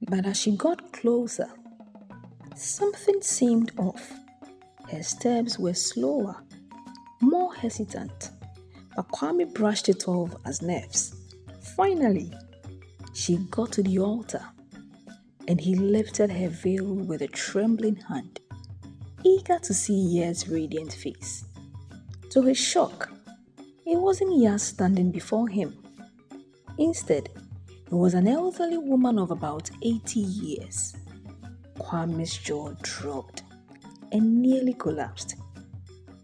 But as she got closer, something seemed off. Her steps were slower, more hesitant, but Kwame brushed it off as nerves. Finally, she got to the altar, and he lifted her veil with a trembling hand, eager to see Ya's radiant face. To his shock, it wasn't Ya standing before him. Instead, it was an elderly woman of about 80 years. Kwame's jaw dropped and nearly collapsed,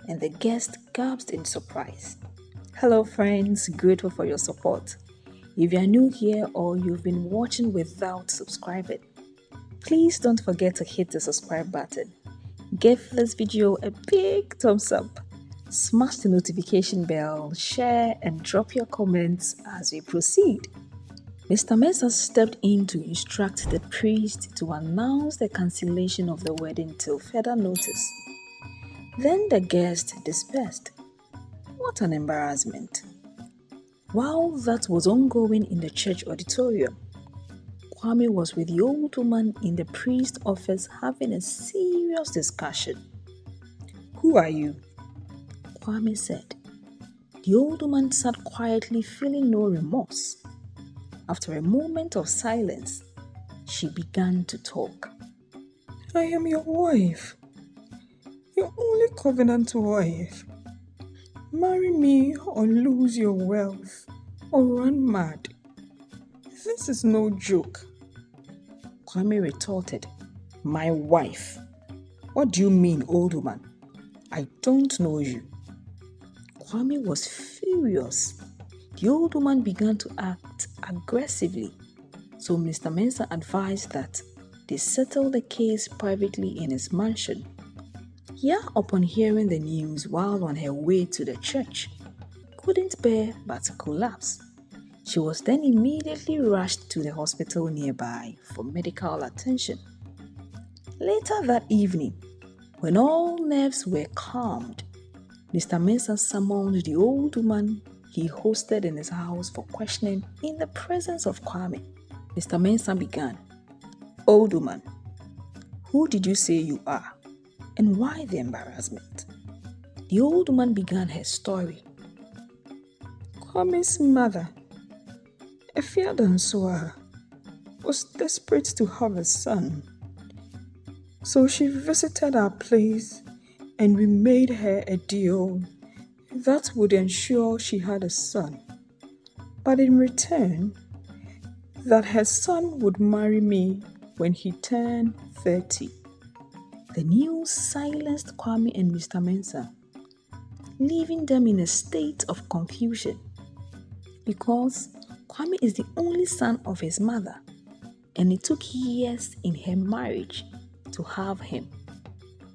and the guest gasped in surprise. Hello friends, grateful for your support. If you are new here or you've been watching without subscribing, please don't forget to hit the subscribe button. Give this video a big thumbs up. Smash the notification bell, share and drop your comments as we proceed. Mr. Mensah stepped in to instruct the priest to announce the cancellation of the wedding till further notice. Then the guests dispersed. What an embarrassment. While that was ongoing in the church auditorium, Kwame was with the old woman in the priest's office having a serious discussion. "Who are you?" Kwame said. The old woman sat quietly, feeling no remorse. After a moment of silence, she began to talk. "I am your wife, your only covenant wife. Marry me or lose your wealth or run mad. This is no joke." Kwame retorted, "My wife? What do you mean, old woman? I don't know you." Kwame was furious. The old woman began to act aggressively, so Mr. Mensah advised that they settle the case privately in his mansion. Ya, upon hearing the news while on her way to the church, couldn't bear but collapse. She was then immediately rushed to the hospital nearby for medical attention. Later that evening, when all nerves were calmed, Mr. Mensah summoned the old woman he hosted in his house for questioning in the presence of Kwame. Mr. Mensah began, "Old woman, who did you say you are, and why the embarrassment?" The old woman began her story. Kwame's mother, Efiadansoa, was desperate to have a son. So she visited our place and we made her a deal that would ensure she had a son. But in return, that her son would marry me when he turned 30. The news silenced Kwame and Mr. Mensah, leaving them in a state of confusion, because Kwame is the only son of his mother, and it took years in her marriage to have him.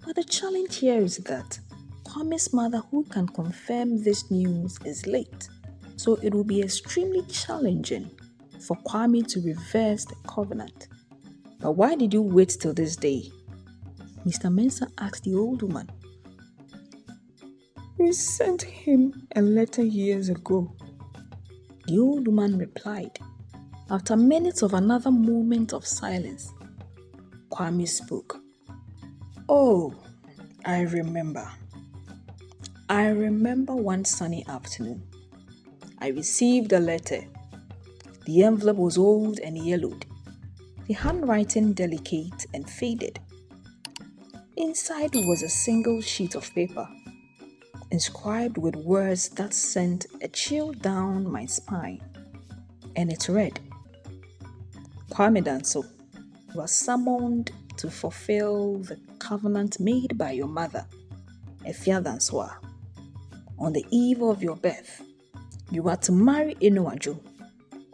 But the challenge here is that Kwame's mother, who can confirm this news, is late, so it will be extremely challenging for Kwame to reverse the covenant. "But why did you wait till this day?" Mr. Mensah asked the old woman. "We sent him a letter years ago," the old woman replied. After minutes of another moment of silence, Kwame spoke. "Oh, I remember. I remember one sunny afternoon. I received a letter. The envelope was old and yellowed, the handwriting delicate and faded. Inside was a single sheet of paper, inscribed with words that sent a chill down my spine. And it read, Kwame Danso, you are summoned to fulfill the covenant made by your mother, Efiadansoa. On the eve of your birth, you are to marry Inuajo,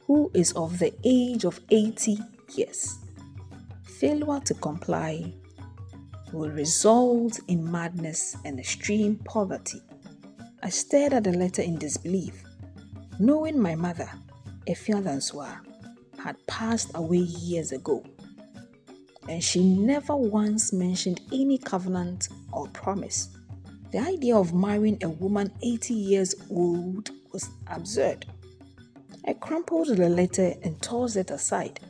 who is of the age of 80 years. Failure to comply will result in madness and extreme poverty. I stared at the letter in disbelief, knowing my mother, Efiadansoa, had passed away years ago, and she never once mentioned any covenant or promise. The idea of marrying a woman 80 years old was absurd. I crumpled the letter and tossed it aside.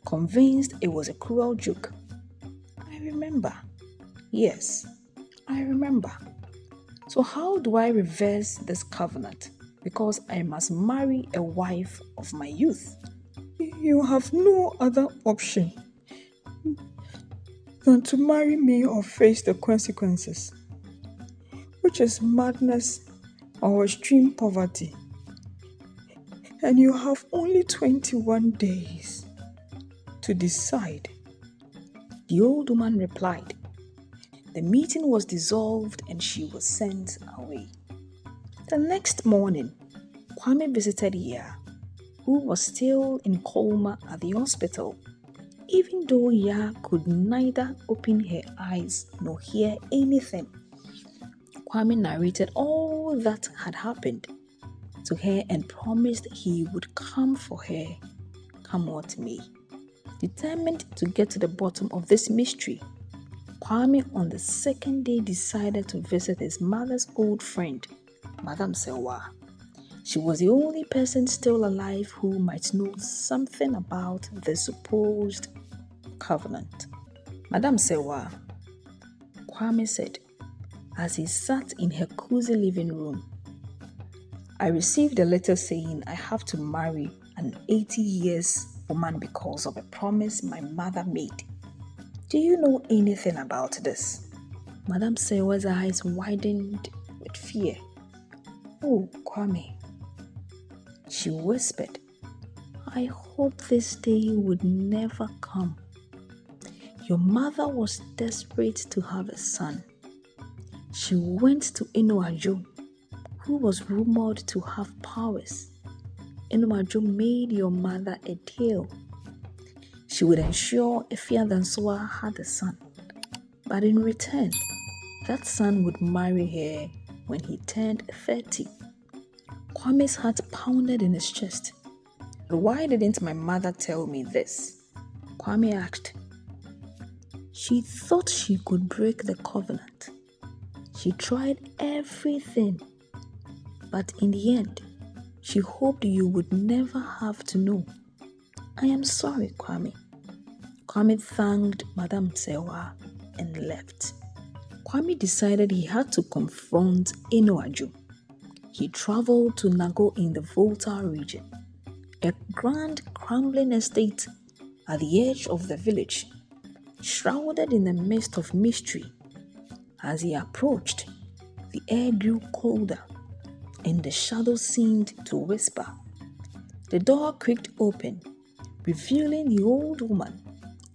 convinced it was a cruel joke. I remember. Yes, I remember. So, how do I reverse this covenant? Because I must marry a wife of my youth. You have no other option than to marry me or face the consequences, which is madness or extreme poverty. And you have only 21 days to decide. The old woman replied. The meeting was dissolved and she was sent away. The next morning, Kwame visited Ya, who was still in coma at the hospital, even though Ya could neither open her eyes nor hear anything. Kwame narrated all that had happened to her and promised he would come for her, come what may. Determined to get to the bottom of this mystery, Kwame on the second day decided to visit his mother's old friend, Madame Sewa. She was the only person still alive who might know something about the supposed covenant. Madame Sewa, Kwame said, as he sat in her cozy living room, I received a letter saying I have to marry an 80 years woman because of a promise my mother made. Do you know anything about this? Madame Sewa's eyes widened with fear. Oh, Kwame, she whispered, I hope this day would never come. Your mother was desperate to have a son. She went to Inuajo, who was rumored to have powers. Inuajo made your mother a deal. She would ensure Efiadansoa had a son, but in return, that son would marry her when he turned 30. Kwame's heart pounded in his chest. Why didn't my mother tell me this? Kwame asked. She thought she could break the covenant. She tried everything, but in the end, she hoped you would never have to know. I am sorry, Kwame. Kwame thanked Madame Sewa and left. Kwame decided he had to confront Inuajo. He traveled to Nago in the Volta region, a grand crumbling estate at the edge of the village, shrouded in the mist of mystery. As he approached, the air grew colder and the shadows seemed to whisper. The door creaked open, revealing the old woman,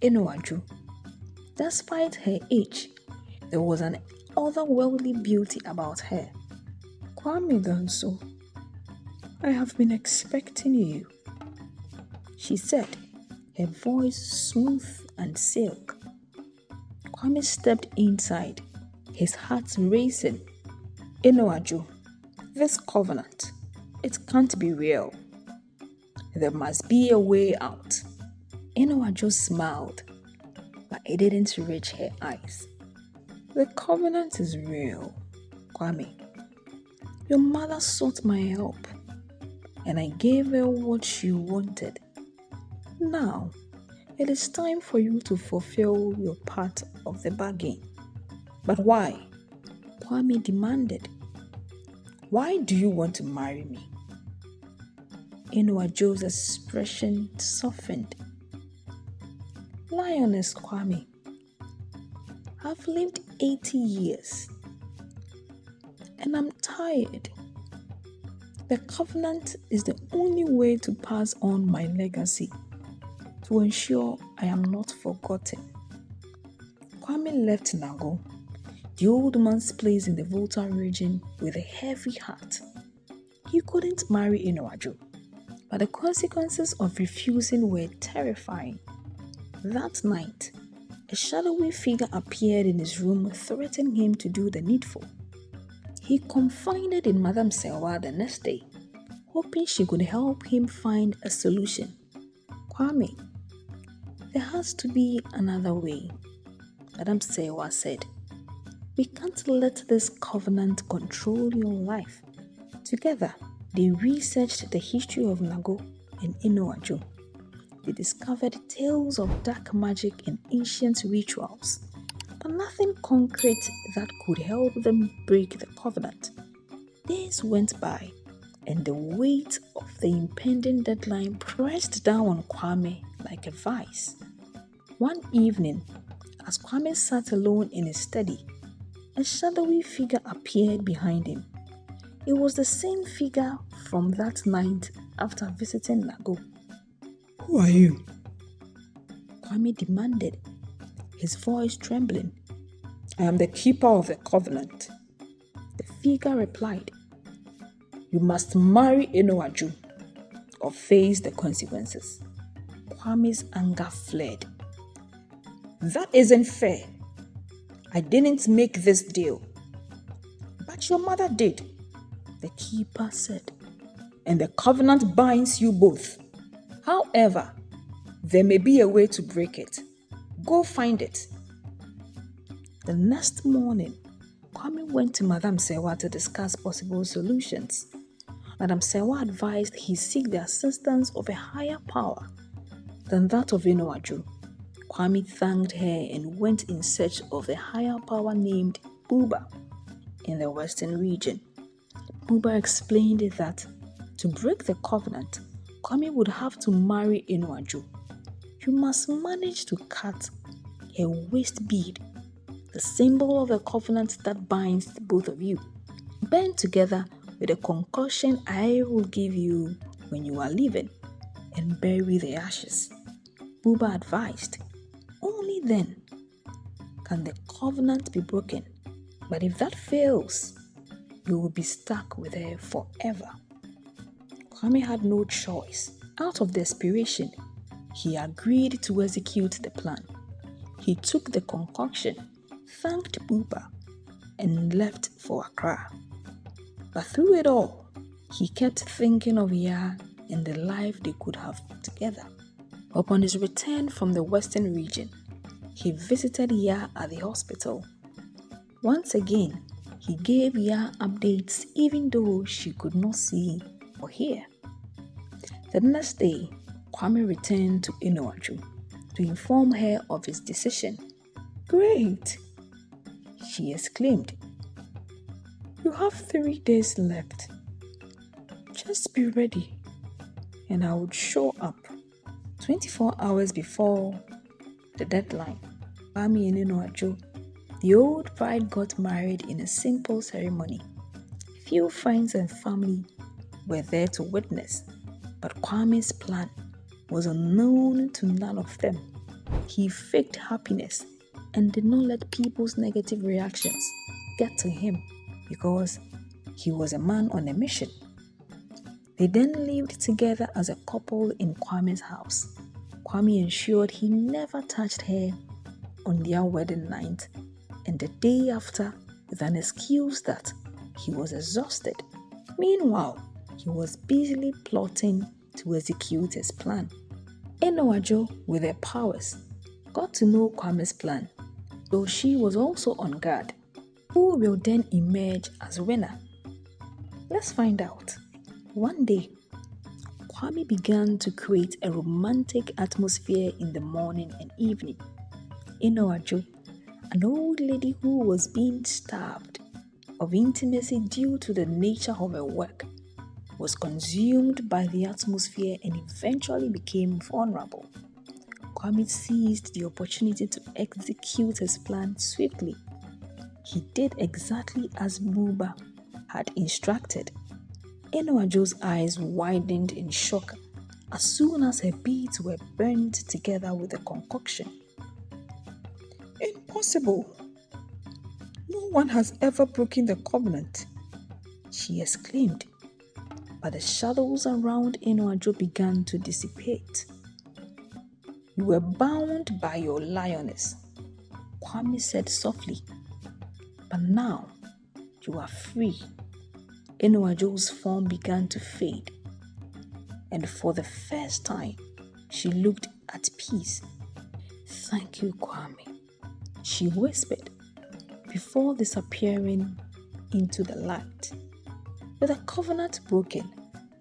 Inuajo. Despite her age, there was an otherworldly beauty about her. Kwame Danso, I have been expecting you, she said, her voice smooth and silk. Kwame stepped inside, his heart racing. Inuajo, this covenant, it can't be real. There must be a way out. Inuajo smiled, but it didn't reach her eyes. The covenant is real, Kwame. Your mother sought my help, and I gave her what she wanted. Now, it is time for you to fulfill your part of the bargain. But why? Kwame demanded. Why do you want to marry me? Inuajo's expression softened. Lioness Kwame, I've lived 80 years and I'm tired. The covenant is the only way to pass on my legacy, to ensure I am not forgotten. Kwame left Nago, the old man's place in the Volta region, with a heavy heart. He couldn't marry Inuajo, but the consequences of refusing were terrifying. That night, a shadowy figure appeared in his room, threatening him to do the needful. He confided in Madame Sewa the next day, hoping she could help him find a solution. Kwame, there has to be another way, Madame Sewa said. We can't let this covenant control your life. Together, they researched the history of Nago and Inuajo. they discovered tales of dark magic and ancient rituals, but nothing concrete that could help them break the covenant. Days went by, and the weight of the impending deadline pressed down on Kwame like a vice. One evening, as Kwame sat alone in his study, a shadowy figure appeared behind him. It was the same figure from that night after visiting Nago. Who are you? Kwame demanded, his voice trembling. I am the keeper of the covenant. The figure replied, You must marry Enoaju or face the consequences. Kwame's anger fled. That isn't fair. I didn't make this deal. But your mother did, the keeper said. And the covenant binds you both. However, there may be a way to break it. Go find it. The next morning, Kwame went to Madame Sewa to discuss possible solutions. Madame Sewa advised he seek the assistance of a higher power than that of Enoaju. Kwame thanked her and went in search of a higher power named Buba in the western region. Buba explained that to break the covenant, Kwame would have to marry Enoaju. You must manage to cut her waist bead, the symbol of the covenant that binds both of you. Burn together with a concoction I will give you when you are leaving, and bury the ashes. Buba advised, only then can the covenant be broken. But if that fails, you will be stuck with her forever. Kwame had no choice. Out of desperation, he agreed to execute the plan. He took the concoction, thanked Buba, and left for Accra. But through it all, he kept thinking of Ya and the life they could have together. Upon his return from the western region, he visited Ya at the hospital. Once again, he gave Ya updates even though she could not see or hear. The next day, Kwame returned to Enoaju to inform her of his decision. Great, she exclaimed. You have 3 days left. Just be ready, and I would show up. 24 hours before the deadline, Kwame and Enoaju, the old bride, got married in a simple ceremony. Few friends and family were there to witness, but Kwame's plan was unknown to none of them. He faked happiness and did not let people's negative reactions get to him because he was a man on a mission. They then lived together as a couple in Kwame's house. Kwame ensured he never touched her on their wedding night and the day after with an excuse that he was exhausted. Meanwhile, he was busily plotting to execute his plan. Enoaju, with her powers, got to know Kwame's plan, though she was also on guard. Who will then emerge as winner? Let's find out. One day, Kwame began to create a romantic atmosphere in the morning and evening. Enoaju, an old lady who was being starved of intimacy due to the nature of her work, was consumed by the atmosphere and eventually became vulnerable. Kwame seized the opportunity to execute his plan swiftly. He did exactly as Buba had instructed. Enoaju's eyes widened in shock as soon as her beads were burned together with the concoction. Impossible! No one has ever broken the covenant, she exclaimed. But the shadows around Enoaju began to dissipate. You were bound by your lioness, Kwame said softly. But now you are free. Enoaju's form began to fade, and for the first time, she looked at peace. Thank you, Kwame, she whispered, before disappearing into the light. With the covenant broken,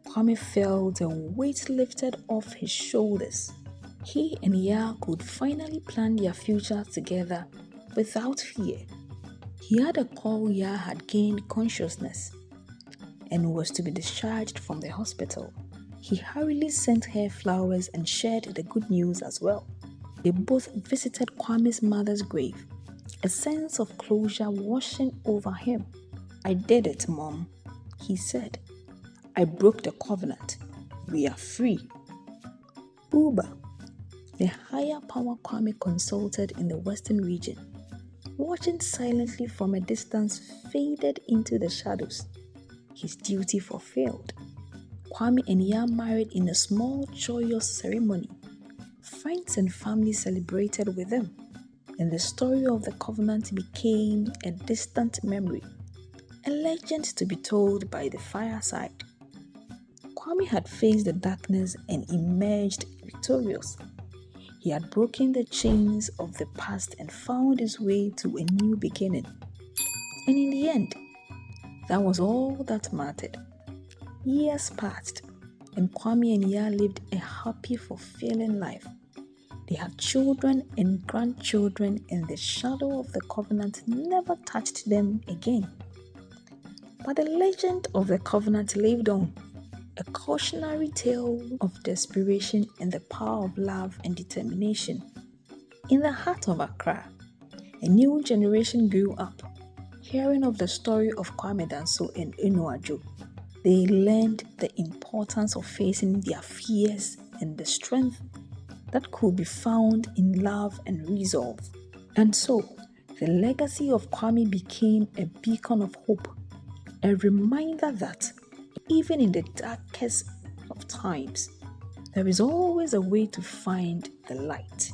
Kwame felt a weight lifted off his shoulders. He and Ya could finally plan their future together without fear. He had a call Ya had gained consciousness and was to be discharged from the hospital. He hurriedly sent her flowers and shared the good news as well. They both visited Kwame's mother's grave, a sense of closure washing over him. "I did it, Mom," he said. "I broke the covenant. We are free." Uba, the higher power Kwame consulted in the Western region, watching silently from a distance, faded into the shadows. His duty fulfilled. Kwame and Ya married in a small, joyous ceremony. Friends and family celebrated with them, and the story of the covenant became a distant memory, a legend to be told by the fireside. Kwame had faced the darkness and emerged victorious. He had broken the chains of the past and found his way to a new beginning. And in the end, that was all that mattered. Years passed, and Kwame and Ya lived a happy, fulfilling life. They had children and grandchildren, and the shadow of the covenant never touched them again. But the legend of the covenant lived on, a cautionary tale of desperation and the power of love and determination. In the heart of Accra, a new generation grew up, hearing of the story of Kwame Danso and Enuajo. They learned the importance of facing their fears and the strength that could be found in love and resolve. And so, the legacy of Kwame became a beacon of hope, a reminder that even in the darkest of times, there is always a way to find the light.